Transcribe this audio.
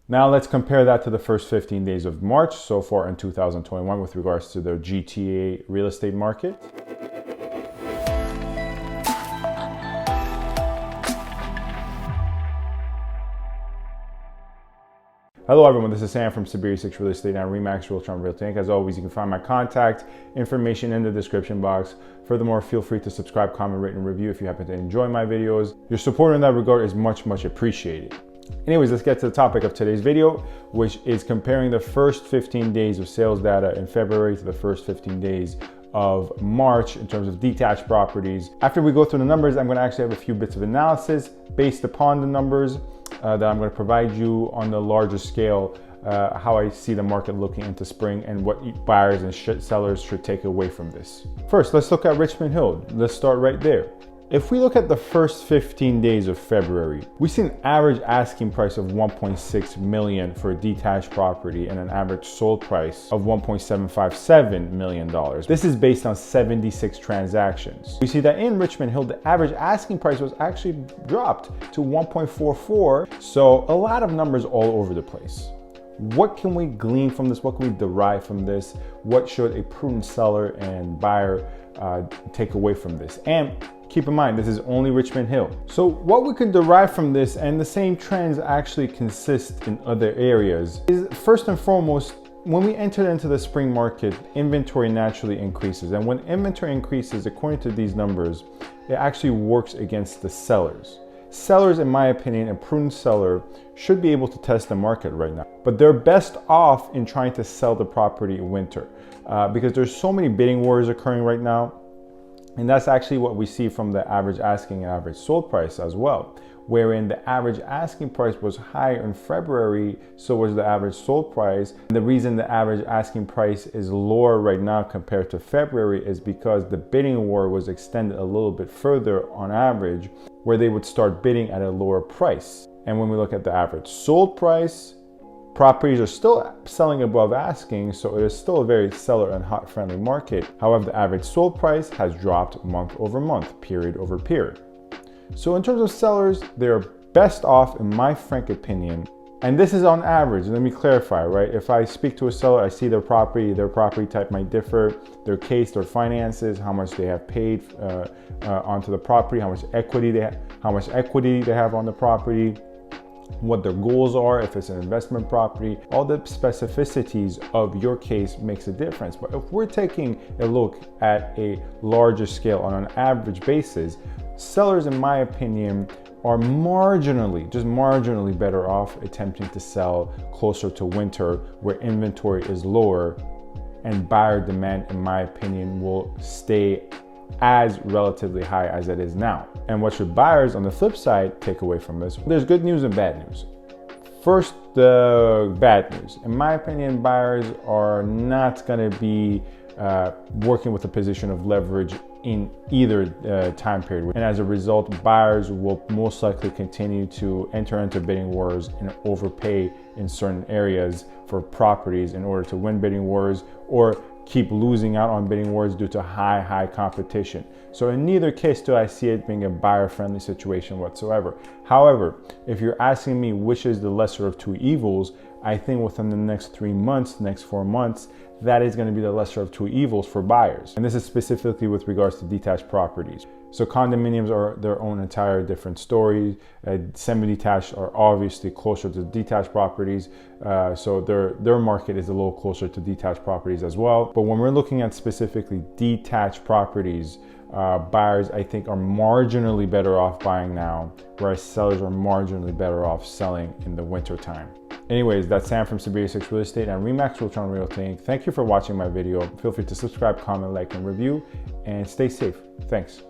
Now let's compare that to the first 15 days of March so far in 2021 with regards to the GTA real estate market. Hello everyone, this is Sam from SaberiSixRealEstate and Remax Realtron Realty. As always, you can find my contact information in the description box. Furthermore, feel free to subscribe, comment, rate, and review if you happen to enjoy my videos. Your support in that regard is much appreciated. Anyways, let's get to the topic of today's video, which is comparing the first 15 days of sales data in February to the first 15 days of March in terms of detached properties. After we go through the numbers, I'm going to actually have a few bits of analysis based upon the numbers that I'm going to provide you on the larger scale, how I see the market looking into spring and what buyers and sellers should take away from this. First, let's look at Richmond Hill. Let's start right there. If we look at the first 15 days of February, we see an average asking price of $1.6 million for a detached property and an average sold price of $1.757 million. This is based on 76 transactions. We see that in Richmond Hill, the average asking price was actually dropped to $1.44. So a lot of numbers all over the place. What can we glean from this? What can we derive from this? What should a prudent seller and buyer take away from this? And keep in mind, this is only Richmond Hill. So what we can derive from this, and the same trends actually consist in other areas, is first and foremost, when we enter into the spring market, inventory naturally increases. And when inventory increases, according to these numbers, it actually works against the sellers. Sellers, in my opinion, a prudent seller should be able to test the market right now, but they're best off in trying to sell the property in winter because there's so many bidding wars occurring right now. And that's actually what we see from the average asking and average sold price as well, wherein the average asking price was higher in February, so was the average sold price. And the reason the average asking price is lower right now compared to February is because the bidding war was extended a little bit further on average, where they would start bidding at a lower price. And when we look at the average sold price, properties are still selling above asking, so it is still a very seller and hot friendly market. However, the average sold price has dropped month over month, period over period. So in terms of sellers, they're best off, in my frank opinion, and this is on average. Let me clarify, right? If I speak to a seller, I see their property type might differ, their case, their finances, how much they have paid onto the property, how much equity they have on the property, what their goals are, if it's an investment property. All the specificities of your case makes a difference. But if we're taking a look at a larger scale on an average basis, sellers, in my opinion, are just marginally better off attempting to sell closer to winter, where inventory is lower and buyer demand, in my opinion, will stay as relatively high as it is now. And what should buyers, on the flip side, take away from this? There's good news and bad news. First, the bad news. In my opinion, buyers are not going to be working with a position of leverage in either time period. And as a result, buyers will most likely continue to enter into bidding wars and overpay in certain areas for properties in order to win bidding wars, or keep losing out on bidding wars due to high competition. So in neither case do I see it being a buyer-friendly situation whatsoever. However, if you're asking me which is the lesser of two evils, I think within the next 3 months, next 4 months, that is going to be the lesser of two evils for buyers. And this is specifically with regards to detached properties. So condominiums are their own entire different story. Semi-detached are obviously closer to detached properties. So their market is a little closer to detached properties as well. But when we're looking at specifically detached properties, buyers, I think, are marginally better off buying now, whereas sellers are marginally better off selling in the winter time. Anyways, that's Sam from SaberiSixRealEstate and Remax Realtron Realty. Thank you for watching my video. Feel free to subscribe, comment, like, and review, and stay safe. Thanks.